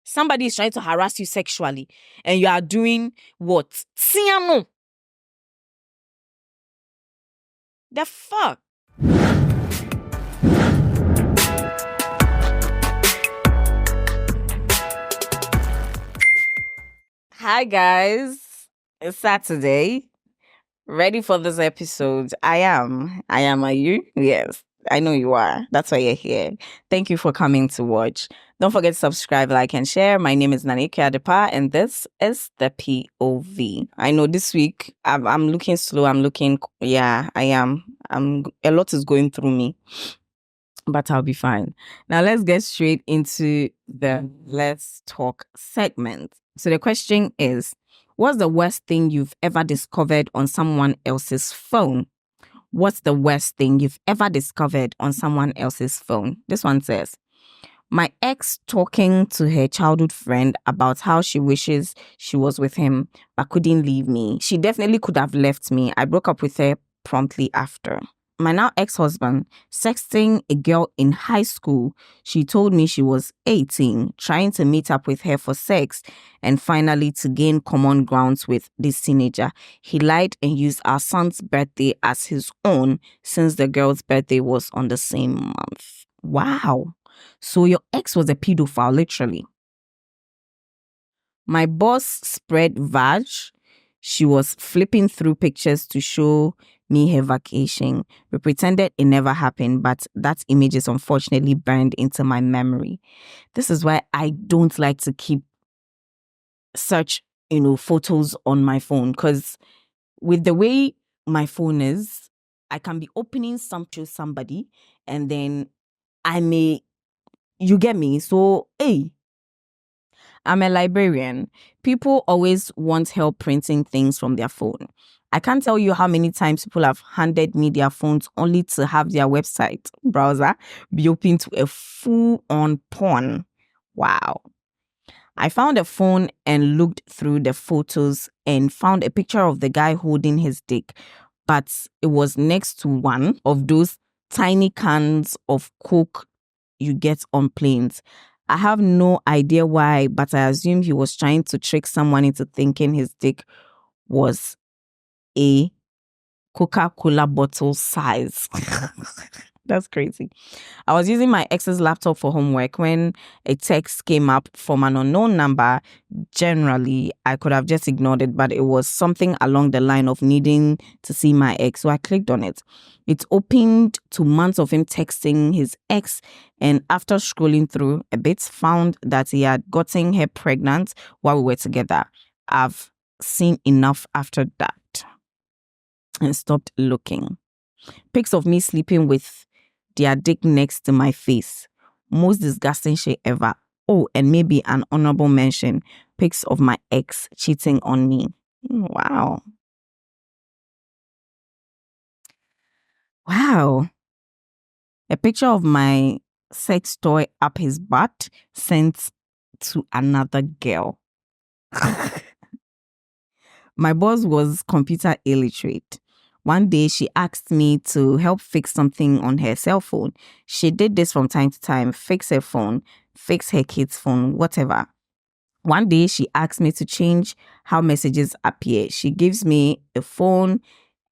Somebody is trying to harass you sexually and you are doing what? Tiano. The fuck? Hi guys. It's Saturday. Ready for this episode? I am. Are you? Yes. I know you are. That's why you're here. Thank you for coming to watch. Don't forget to subscribe, like, and share. My name is Nanike Adepa, and this is the POV. I know this week I'm looking slow. I am. A lot is going through me, but I'll be fine. Now let's get straight into the Let's Talk segment. So the question is, what's the worst thing you've ever discovered on someone else's phone? What's the worst thing you've ever discovered on someone else's phone? This one says, my ex talking to her childhood friend about how she wishes she was with him but couldn't leave me. She definitely could have left me. I broke up with her promptly after. My now ex-husband sexting a girl in high school. She told me she was 18, trying to meet up with her for sex and finally to gain common grounds with this teenager. He lied and used our son's birthday as his own since the girl's birthday was on the same month. Wow. So your ex was a pedophile, literally. My boss spread vag. She was flipping through pictures to show me her vacation. We pretended it never happened, but that image is unfortunately burned into my memory. This is why I don't like to keep such, photos on my phone, because with the way my phone is, I can be opening to somebody and then you get me? So, hey, I'm a librarian. People always want help printing things from their phone. I can't tell you how many times people have handed me their phones only to have their website browser be open to a full-on porn. Wow. I found a phone and looked through the photos and found a picture of the guy holding his dick, but it was next to one of those tiny cans of Coke you get on planes. I have no idea why, but I assume he was trying to trick someone into thinking his dick was a Coca-Cola bottle size. That's crazy. I was using my ex's laptop for homework when a text came up from an unknown number. Generally, I could have just ignored it, but it was something along the line of needing to see my ex. So I clicked on it. It opened to months of him texting his ex, and after scrolling through a bit, found that he had gotten her pregnant while we were together. I've seen enough after that and stopped looking. Pics of me sleeping with their dick next to my face. Most disgusting shit ever. Oh, and maybe an honorable mention. Pics of my ex cheating on me. Wow. Wow. A picture of my sex toy up his butt sent to another girl. My boss was computer illiterate. One day, she asked me to help fix something on her cell phone. She did this from time to time, fix her phone, fix her kid's phone, whatever. One day, she asked me to change how messages appear. She gives me a phone,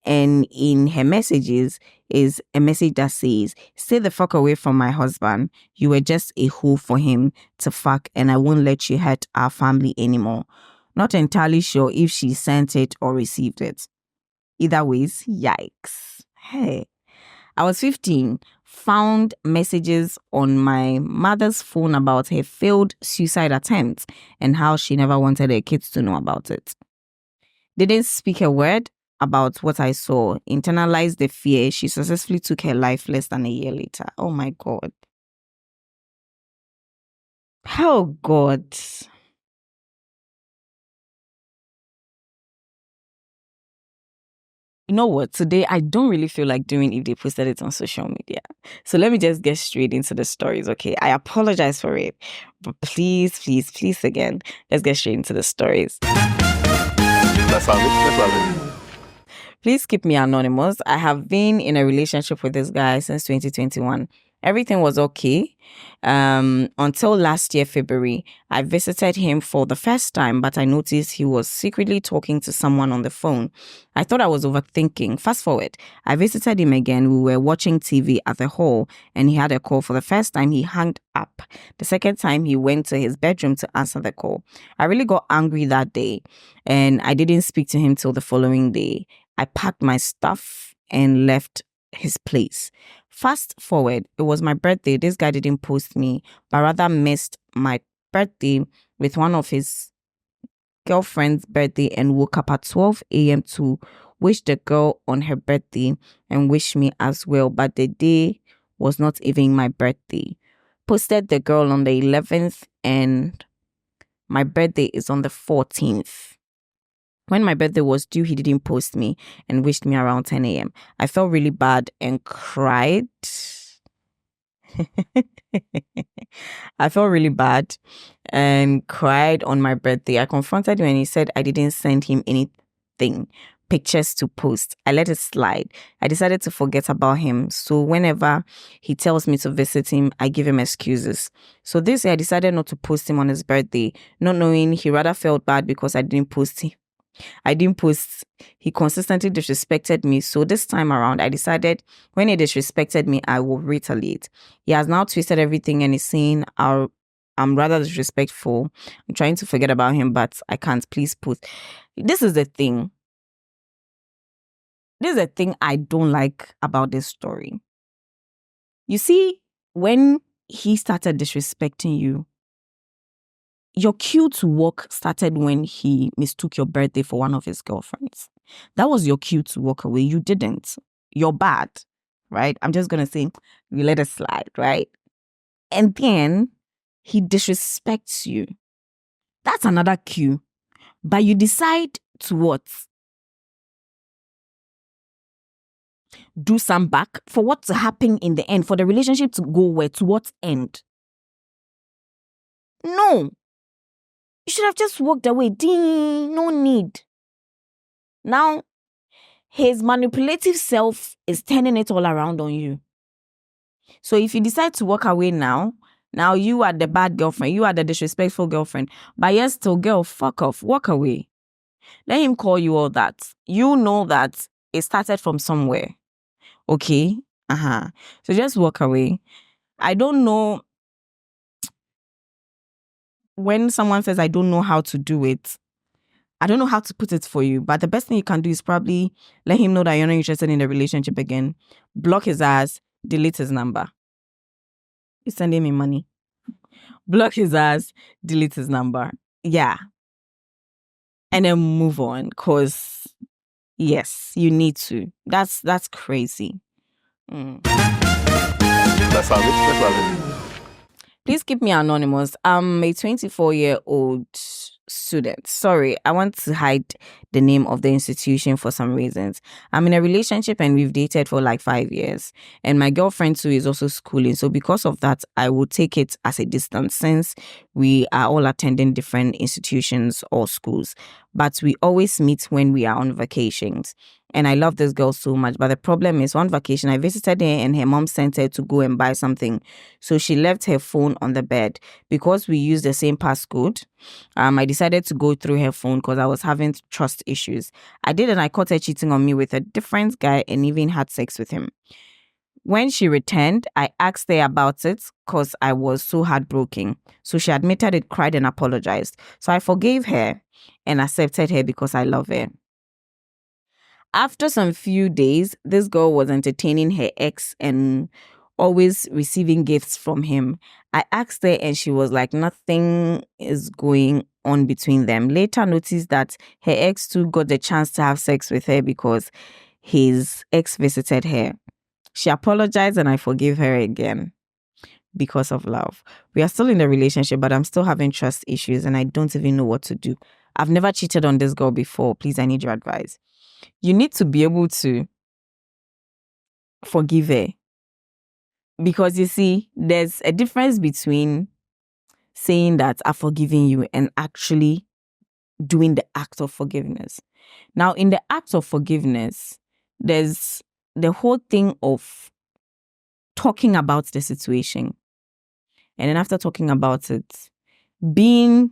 and in her messages is a message that says, "Stay the fuck away from my husband. You were just a hoe for him to fuck, and I won't let you hurt our family anymore." Not entirely sure if she sent it or received it. Either ways, yikes. Hey, I was 15, found messages on my mother's phone about her failed suicide attempt and how she never wanted her kids to know about it. Didn't speak a word about what I saw, internalized the fear. She successfully took her life less than a year later. Oh my God. Oh God. You know what? Today, I don't really feel like doing if they posted it on social media. So let me just get straight into the stories, okay? I apologize for it. But please again, let's get straight into the stories. Let's have it. Please keep me anonymous. I have been in a relationship with this guy since 2021. Everything was okay. Until last year, February, I visited him for the first time, but I noticed he was secretly talking to someone on the phone. I thought I was overthinking. Fast forward, I visited him again. We were watching TV at the hall and he had a call. For the first time, he hung up. The second time, he went to his bedroom to answer the call. I really got angry that day and I didn't speak to him till the following day. I packed my stuff and left his place. Fast forward, it was my birthday. This guy didn't post me, but rather missed my birthday with one of his girlfriend's birthday and woke up at 12 a.m. to wish the girl on her birthday and wish me as well. But the day was not even my birthday. Posted the girl on the 11th and my birthday is on the 14th. When my birthday was due, he didn't post me and wished me around 10 a.m. I felt really bad and cried. I felt really bad and cried on my birthday. I confronted him and he said I didn't send him anything, pictures to post. I let it slide. I decided to forget about him. So whenever he tells me to visit him, I give him excuses. So this year I decided not to post him on his birthday, not knowing he rather felt bad because I didn't post him. He consistently disrespected me. So this time around, I decided when he disrespected me, I will retaliate. He has now twisted everything and is saying I'm rather disrespectful. I'm trying to forget about him, but I can't. Please post. This is the thing. This is the thing I don't like about this story. You see, when he started disrespecting you, your cue to walk started when he mistook your birthday for one of his girlfriends. That was your cue to walk away. You didn't. You're bad, right? I'm just going to say, you let it slide, right? And then he disrespects you. That's another cue. But you decide to what? Do some back for what to happen in the end, for the relationship to go where, to what end? No. You should have just walked away. Ding, no need. Now, his manipulative self is turning it all around on you. So if you decide to walk away now you are the bad girlfriend. You are the disrespectful girlfriend. But yes, still girl, fuck off. Walk away. Let him call you all that. You know that it started from somewhere. Okay? So just walk away. I don't know when someone says I don't know how to do it. I don't know how to put it for you, but the best thing you can do is probably let him know that you're not interested in the relationship again. Block his ass, delete his number. He's sending me money. Block his ass, delete his number. Yeah. And then move on, because yes, you need to. That's crazy. Let's have it. Please keep me anonymous. I'm a 24-year-old student. Sorry, I want to hide the name of the institution for some reasons. I'm in a relationship and we've dated for like 5 years. And my girlfriend too is also schooling. So because of that, I will take it as a distance since we are all attending different institutions or schools. But we always meet when we are on vacations. And I love this girl so much. But the problem is, one vacation, I visited her and her mom sent her to go and buy something. So she left her phone on the bed. Because we use the same passcode, I decided to go through her phone because I was having trust issues. I did, and I caught her cheating on me with a different guy and even had sex with him. When she returned, I asked her about it because I was so heartbroken. So she admitted it, cried and apologized. So I forgave her and accepted her because I love her. After some few days, this girl was entertaining her ex and always receiving gifts from him. I asked her and she was like, nothing is going on between them. Later noticed that her ex too got the chance to have sex with her because his ex visited her. She apologized and I forgave her again because of love. We are still in a relationship, but I'm still having trust issues and I don't even know what to do. I've never cheated on this girl before. Please, I need your advice. You need to be able to forgive her. Because you see, there's a difference between saying that I've forgiven you and actually doing the act of forgiveness. Now, in the act of forgiveness, there's the whole thing of talking about the situation. And then after talking about it, being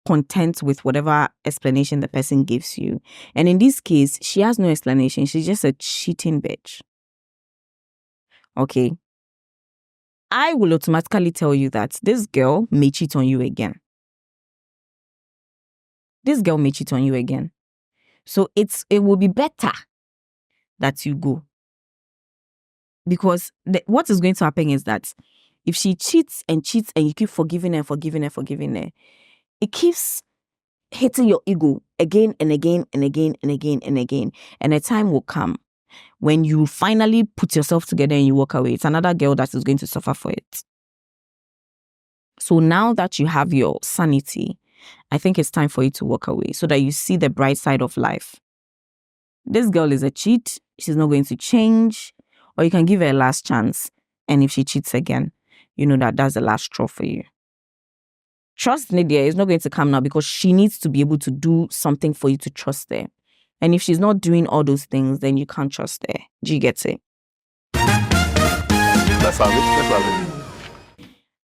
content with whatever explanation the person gives you. And in this case, she has no explanation. She's just a cheating bitch. Okay. I will automatically tell you that this girl may cheat on you again. This girl may cheat on you again. So it will be better that you go. Because what is going to happen is that if she cheats and you keep forgiving her, it keeps hitting your ego again and again and again and again and again. And a time will come when you finally put yourself together and you walk away. It's another girl that is going to suffer for it. So now that you have your sanity, I think it's time for you to walk away so that you see the bright side of life. This girl is a cheat. She's not going to change. Or you can give her a last chance. And if she cheats again, you know that that's the last straw for you. Trust Lydia is not going to come now because she needs to be able to do something for you to trust her. And if she's not doing all those things, then you can't trust her. Do you get it? Let's have it.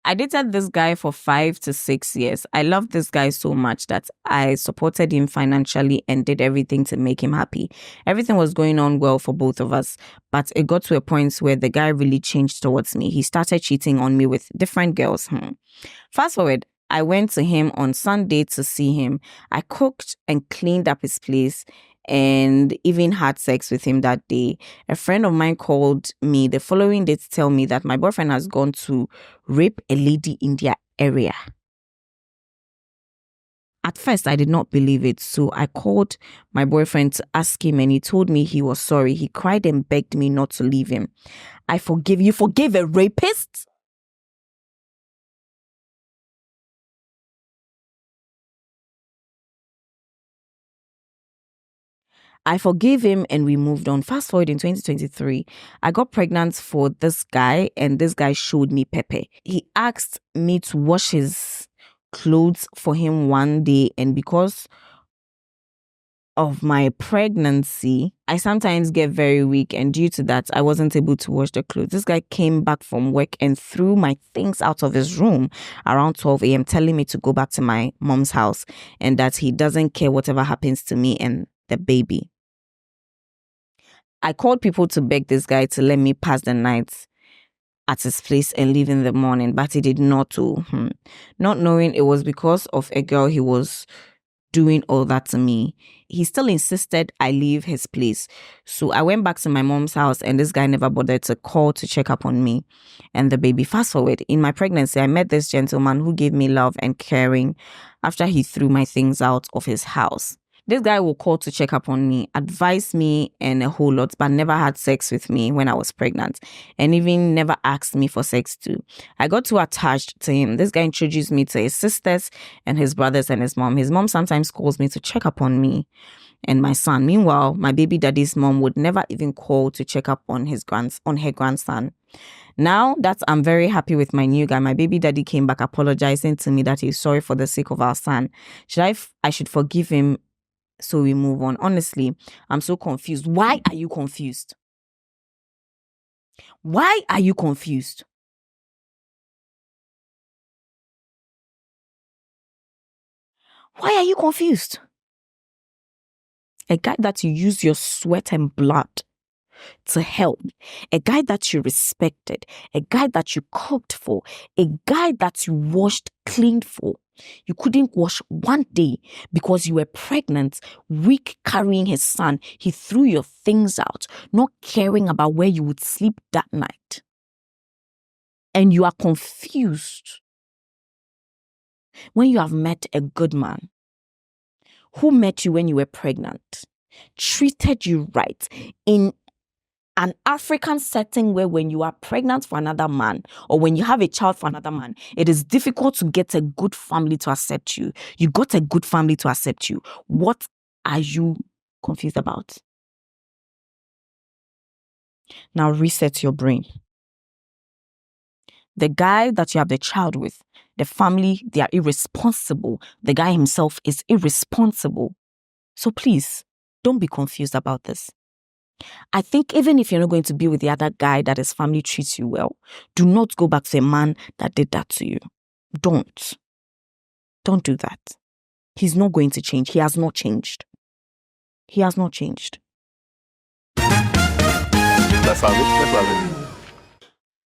I dated this guy for 5 to 6 years. I loved this guy so much that I supported him financially and did everything to make him happy. Everything was going on well for both of us, but it got to a point where the guy really changed towards me. He started cheating on me with different girls. Fast forward, I went to him on Sunday to see him. I cooked and cleaned up his place and even had sex with him that day. A friend of mine called me the following day to tell me that my boyfriend has gone to rape a lady in their area. At first, I did not believe it, so I called my boyfriend to ask him and he told me he was sorry. He cried and begged me not to leave him. I forgive you. Forgive a rapist? I forgave him and we moved on. Fast forward in 2023, I got pregnant for this guy and this guy showed me Pepe. He asked me to wash his clothes for him one day, and because of my pregnancy, I sometimes get very weak, and due to that, I wasn't able to wash the clothes. This guy came back from work and threw my things out of his room around 12 a.m. telling me to go back to my mom's house and that he doesn't care whatever happens to me and the baby. I called people to beg this guy to let me pass the night at his place and leave in the morning, but he did not. Not knowing it was because of a girl he was doing all that to me. He still insisted I leave his place. So I went back to my mom's house and this guy never bothered to call to check up on me and the baby. Fast forward, in my pregnancy, I met this gentleman who gave me love and caring after he threw my things out of his house. This guy will call to check up on me, advise me and a whole lot, but never had sex with me when I was pregnant and even never asked me for sex too. I got too attached to him. This guy introduced me to his sisters and his brothers and his mom. His mom sometimes calls me to check up on me and my son. Meanwhile, my baby daddy's mom would never even call to check up on her grandson. Now that I'm very happy with my new guy, my baby daddy came back apologizing to me that he's sorry for the sake of our son. I should forgive him so we move on? Honestly, I'm so confused. Why are you confused? Why are you confused? Why are you confused? A guy that you use your sweat and blood to help, a guy that you respected, a guy that you cooked for, a guy that you washed, cleaned for. You couldn't wash one day because you were pregnant, weak, carrying his son. He threw your things out, not caring about where you would sleep that night. And you are confused when you have met a good man who met you when you were pregnant, treated you right in an African setting where when you are pregnant for another man or when you have a child for another man, it is difficult to get a good family to accept you. You got a good family to accept you. What are you confused about? Now reset your brain. The guy that you have the child with, the family, they are irresponsible. The guy himself is irresponsible. So please, don't be confused about this. I think even if you're not going to be with the other guy that his family treats you well, do not go back to a man that did that to you. Don't. Don't do that. He's not going to change. He has not changed. He has not changed. Let's have it. Let's have it.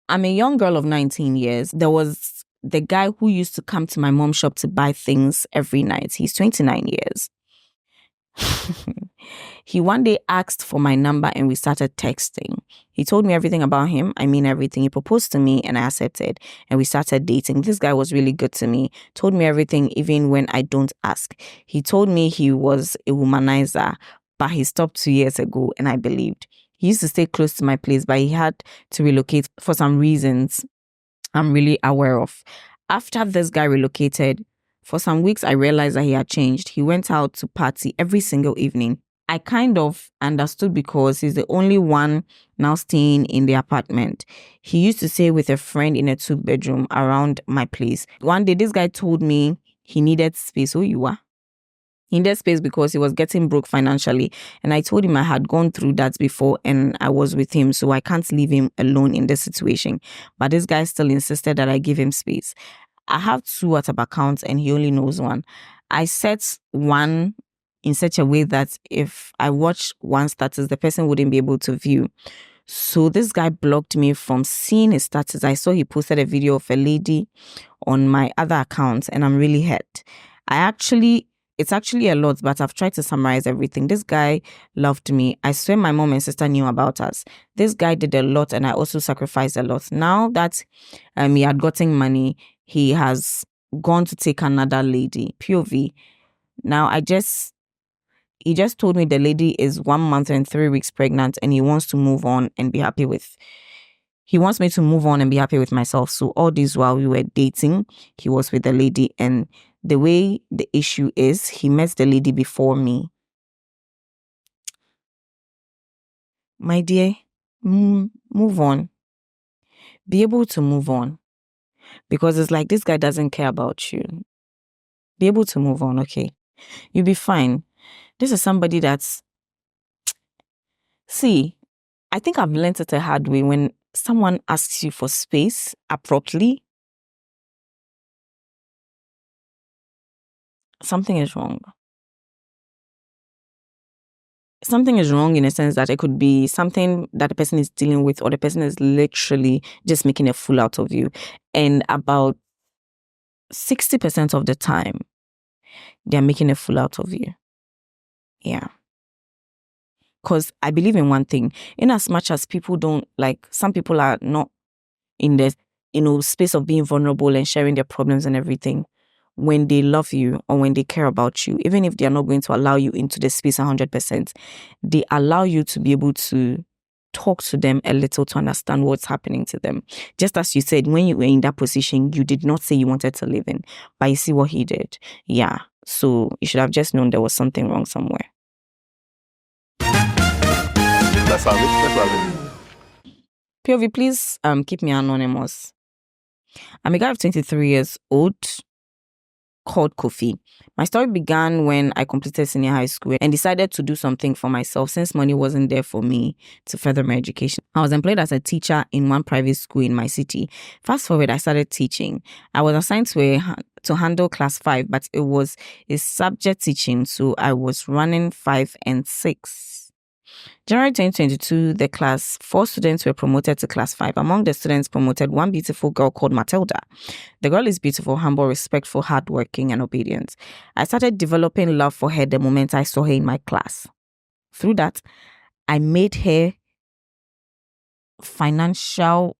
I'm a young girl of 19 years. There was the guy who used to come to my mom's shop to buy things every night. He's 29 years. He one day asked for my number and we started texting. He told me everything about him. I mean, everything. He proposed to me and I accepted and we started dating. This guy was really good to me. Told me everything even when I don't ask. He told me he was a womanizer, but he stopped 2 years ago and I believed. He used to stay close to my place, but he had to relocate for some reasons I'm really aware of. After this guy relocated, for some weeks, I realized that he had changed. He went out to party every single evening. I kind of understood because he's the only one now staying in the apartment. He used to stay with a friend in a 2-bedroom around my place. One day, this guy told me he needed space. Who you are? He needed space because he was getting broke financially. And I told him I had gone through that before and I was with him, so I can't leave him alone in this situation. But this guy still insisted that I give him space. I have 2 WhatsApp accounts and he only knows one. I set one in such a way that if I watch one status, the person wouldn't be able to view. So this guy blocked me from seeing his status. I saw he posted a video of a lady on my other account and I'm really hurt. It's actually a lot, but I've tried to summarize everything. This guy loved me. I swear my mom and sister knew about us. This guy did a lot and I also sacrificed a lot. Now that he had gotten money, he has gone to take another lady, POV. Now he just told me the lady is 1 month and 3 weeks pregnant and he wants to move on and be happy with. He wants me to move on and be happy with myself. So all this while we were dating, he was with the lady and the way the issue is, he met the lady before me. My dear, move on. Be able to move on. Because it's like this guy doesn't care about you. Be able to move on, okay? You'll be fine. This is somebody that's... See, I think I've learned it a hard way. When someone asks you for space abruptly, something is wrong. Something is wrong in a sense that it could be something that the person is dealing with or the person is literally just making a fool out of you. And about 60% of the time, they're making a fool out of you. Yeah. Because I believe in one thing. In as much as people don't, like, some people are not in the, space of being vulnerable and sharing their problems and everything. When they love you or when they care about you, even if they are not going to allow you into the space 100%, they allow you to be able to talk to them a little to understand what's happening to them. Just as you said, when you were in that position, you did not say you wanted to live in, but you see what he did. Yeah. So you should have just known there was something wrong somewhere. Let's have it. Let's have it. POV, please keep me anonymous. I'm a guy of 23 years old called Kofi. My story began when I completed senior high school and decided to do something for myself since money wasn't there for me to further my education. I was employed as a teacher in one private school in my city. Fast forward, I started teaching. I was assigned to handle class 5, but it was a subject teaching, so I was running 5 and 6. January 2022, the class 4 students were promoted to class 5. Among the students promoted, one beautiful girl called Matilda. The girl is beautiful, humble, respectful, hardworking, and obedient. I started developing love for her the moment I saw her in my class. Through that, I made her financial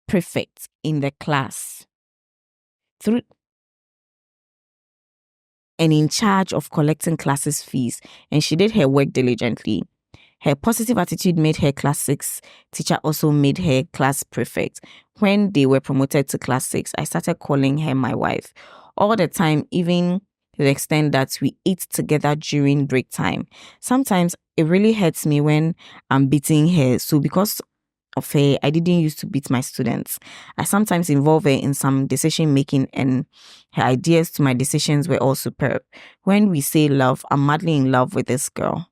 prefect in the class. And in charge of collecting classes' fees, and she did her work diligently. Her positive attitude made her class 6 teacher also made her class prefect. When they were promoted to class 6, I started calling her my wife. All the time, even to the extent that we eat together during break time. Sometimes it really hurts me when I'm beating her. So because of her, I didn't used to beat my students. I sometimes involve her in some decision making and her ideas to my decisions were all superb. When we say love, I'm madly in love with this girl.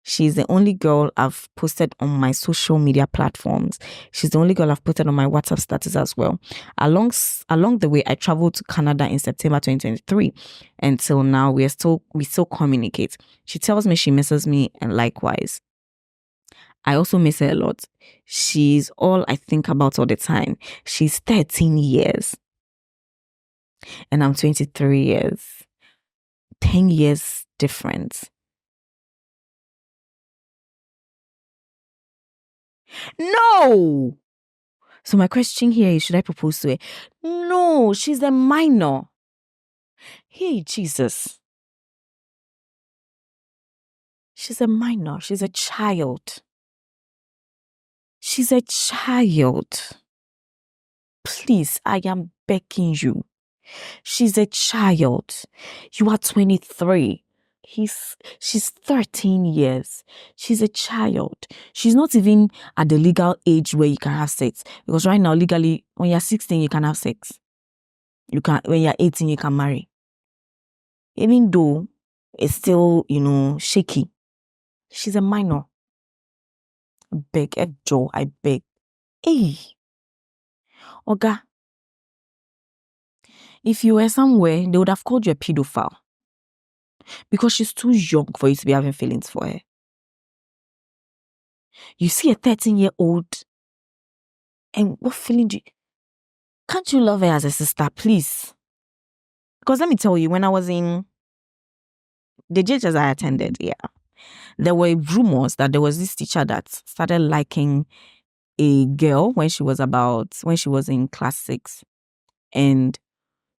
She's the only girl I've posted on my social media platforms. She's the only girl I've posted on my WhatsApp status as well. Along the way, I traveled to Canada in September 2023. Until now, we still communicate. She tells me she misses me, and likewise. I also miss her a lot. She's all I think about all the time. She's 13 years. And I'm 23 years. 10 years difference. No! So my question here is, should I propose to her? No, she's a minor. Hey, Jesus. She's a minor. She's a child. She's a child. Please, I am begging you. She's a child. You are 23. She's 13 years. She's a child. She's not even at the legal age where you can have sex. Because right now, legally, when you're 16, you can have sex. When you're 18, you can marry. Even though it's still, shaky. She's a minor. I beg, Joe, I beg. Hey. Oga. If you were somewhere, they would have called you a pedophile. Because she's too young for you to be having feelings for her. You see a 13-year-old, and what feeling do you... Can't you love her as a sister, please? Because let me tell you, when I was in the JHS I attended, there were rumors that there was this teacher that started liking a girl when she was in class 6. And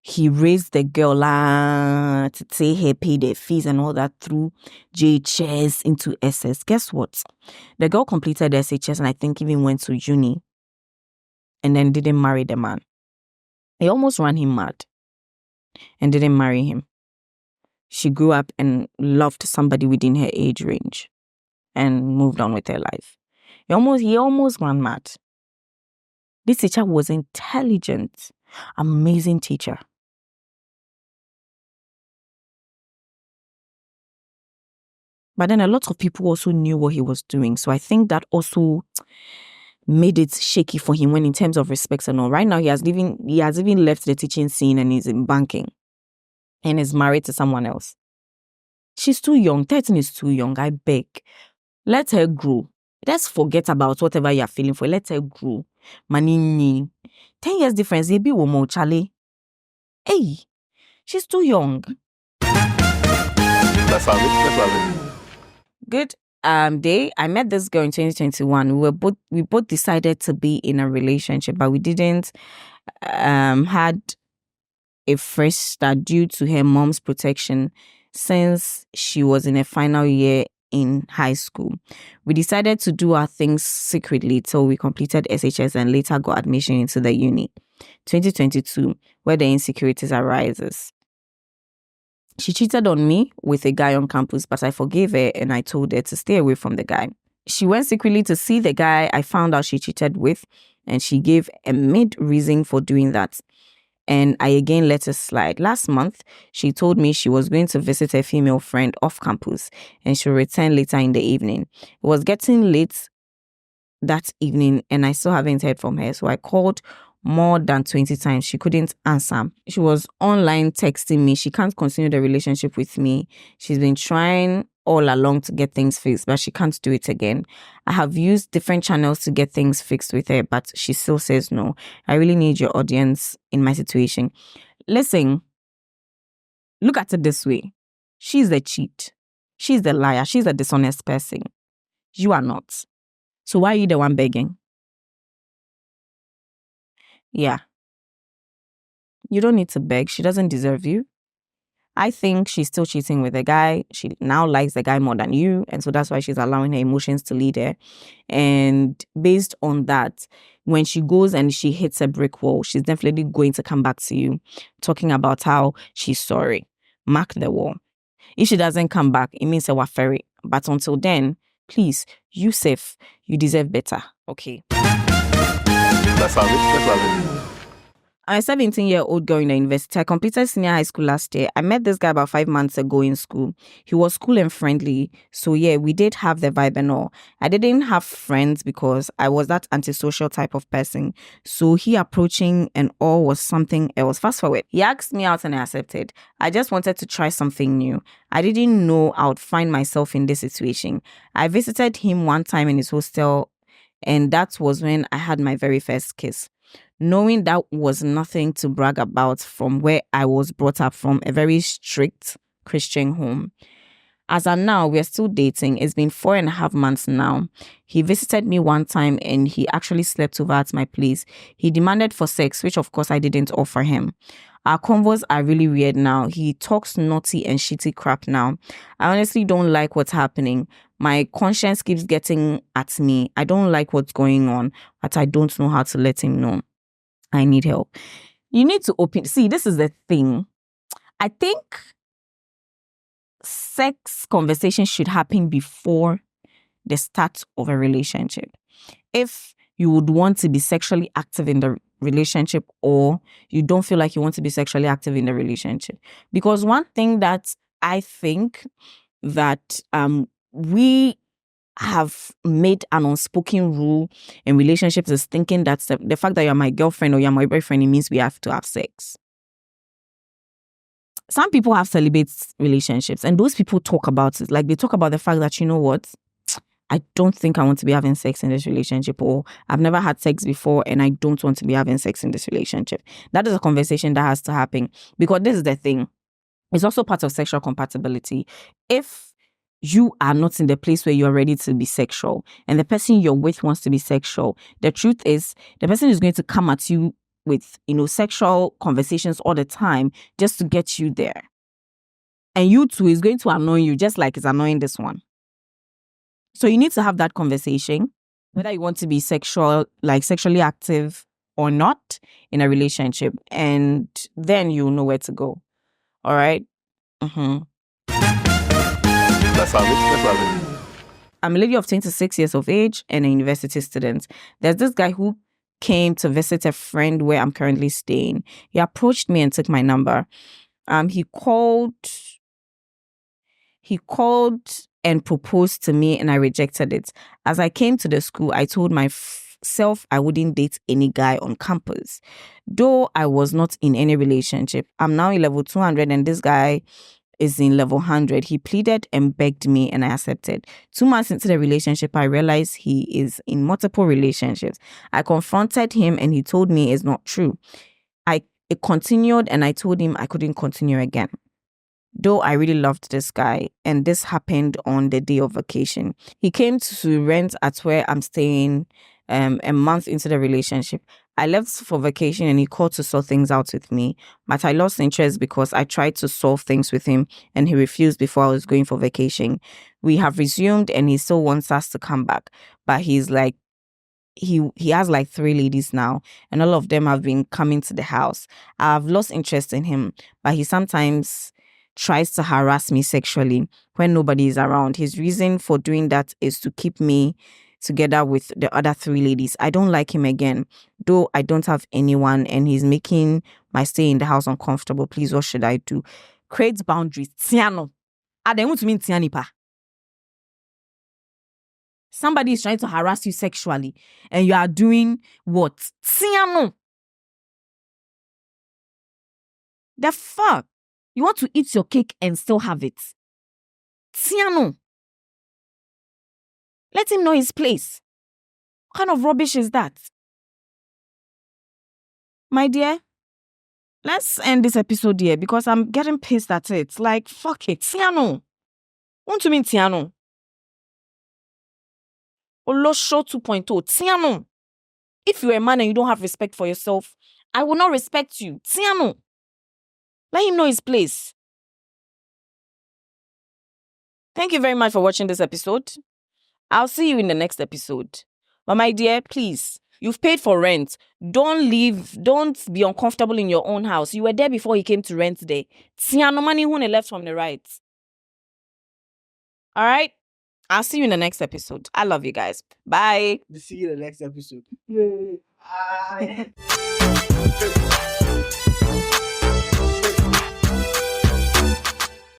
he raised the girl to say he paid their fees and all that through JHS into SS. Guess what? The girl completed SHS and I think even went to uni and then didn't marry the man. He almost ran him mad and didn't marry him. She grew up and loved somebody within her age range and moved on with her life. He almost ran mad. This teacher was intelligent, amazing teacher. But then a lot of people also knew what he was doing. So I think that also made it shaky for him when in terms of respect and all. Right now, he has even left the teaching scene and is in banking. And is married to someone else. She's too young. 13 is too young. I beg. Let her grow. Let's forget about whatever you're feeling for. Let her grow. Manini. 10 years difference. They be woman, Charlie. Hey, she's too young. Let's have it. Good day. I met this girl in 2021. We both decided to be in a relationship, but we didn't had a fresh start due to her mom's protection since she was in her final year in high school. We decided to do our things secretly till we completed SHS and later got admission into the uni. 2022, where the insecurities arises. She cheated on me with a guy on campus, but I forgave her and I told her to stay away from the guy. She went secretly to see the guy I found out she cheated with, and she gave a mid-reason for doing that. And I again let her slide. Last month, she told me she was going to visit her female friend off campus and she'll return later in the evening. It was getting late that evening and I still haven't heard from her. So I called more than 20 times. She couldn't answer. She was online texting me. She can't continue the relationship with me. She's been trying all along to get things fixed, but she can't do it again. I have used different channels to get things fixed with her, but she still says no. I really need your audience in my situation. Listen, look at it this way. She's the cheat. She's the liar. She's a dishonest person. You are not. So why are you the one begging? Yeah. You don't need to beg. She doesn't deserve you. I think she's still cheating with the guy. She now likes the guy more than you. And so that's why she's allowing her emotions to lead her. And based on that, when she goes and she hits a brick wall, she's definitely going to come back to you talking about how she's sorry. Mark the wall. If she doesn't come back, it means a waferi. But until then, please, you safe. You deserve better. Okay. Let's have it. I'm a 17-year-old girl in the university. I completed senior high school last year. I met this guy about 5 months ago in school. He was cool and friendly. So yeah, we did have the vibe and all. I didn't have friends because I was that antisocial type of person. So he approaching and all was something else. Fast forward. He asked me out and I accepted. I just wanted to try something new. I didn't know I would find myself in this situation. I visited him one time in his hostel, and that was when I had my very first kiss. Knowing that was nothing to brag about from where I was brought up from a very strict Christian home. As of now, we're still dating. It's been 4.5 months now. He visited me one time and he actually slept over at my place. He demanded for sex, which of course I didn't offer him. Our convos are really weird now. He talks naughty and shitty crap now. I honestly don't like what's happening. My conscience keeps getting at me. I don't like what's going on, but I don't know how to let him know. I need help. You need to open. See, this is the thing. I think sex conversation should happen before the start of a relationship. If you would want to be sexually active in the relationship or you don't feel like you want to be sexually active in the relationship. Because one thing that I think that we have made an unspoken rule in relationships is thinking that the fact that you're my girlfriend or you're my boyfriend, it means we have to have sex. Some people have celibate relationships and those people talk about it. Like they talk about the fact that, you know what, I don't think I want to be having sex in this relationship, or I've never had sex before and I don't want to be having sex in this relationship. That is a conversation that has to happen, because this is the thing. It's also part of sexual compatibility. If you are not in the place where you're ready to be sexual and the person you're with wants to be sexual, the truth is the person is going to come at you with, sexual conversations all the time just to get you there. And you too is going to annoy you just like it's annoying this one. So you need to have that conversation, whether you want to be sexually active or not in a relationship. And then you'll know where to go. All right? Let's have it. I'm a lady of 26 years of age and a university student. There's this guy who came to visit a friend where I'm currently staying. He approached me and took my number. He called and proposed to me and I rejected it. As I came to the school, I told myself I wouldn't date any guy on campus. Though I was not in any relationship. I'm now in level 200 and this guy is in level 100. He pleaded and begged me and I accepted. 2 months into the relationship, I realized he is in multiple relationships. I confronted him and he told me it's not true. It continued and I told him I couldn't continue again. Though I really loved this guy, and this happened on the day of vacation. He came to rent at where I'm staying a month into the relationship. I left for vacation and he called to sort things out with me, but I lost interest because I tried to solve things with him and he refused before I was going for vacation. We have resumed and he still wants us to come back, but he's like, he has like 3 ladies now and all of them have been coming to the house. I've lost interest in him, but he sometimes tries to harass me sexually when nobody is around. His reason for doing that is to keep me together with the other 3 ladies. I don't like him again, though I don't have anyone and he's making my stay in the house uncomfortable. Please, what should I do? Create boundaries. Tiano. I don't want to mean Tianipa. Somebody is trying to harass you sexually and you are doing what? Tiano. The fuck? You want to eat your cake and still have it. Tiano. Let him know his place. What kind of rubbish is that? My dear, let's end this episode here because I'm getting pissed at it. Like, fuck it. Tiano. Want to mean Tiano? Olosho 2.0. Tiano. If you're a man and you don't have respect for yourself, I will not respect you. Tiano. Let him know his place. Thank you very much for watching this episode. I'll see you in the next episode. But my dear, please, you've paid for rent. Don't leave. Don't be uncomfortable in your own house. You were there before he came to rent there. Tiano money who left from the right. All right? I'll see you in the next episode. I love you guys. Bye. See you in the next episode. Bye.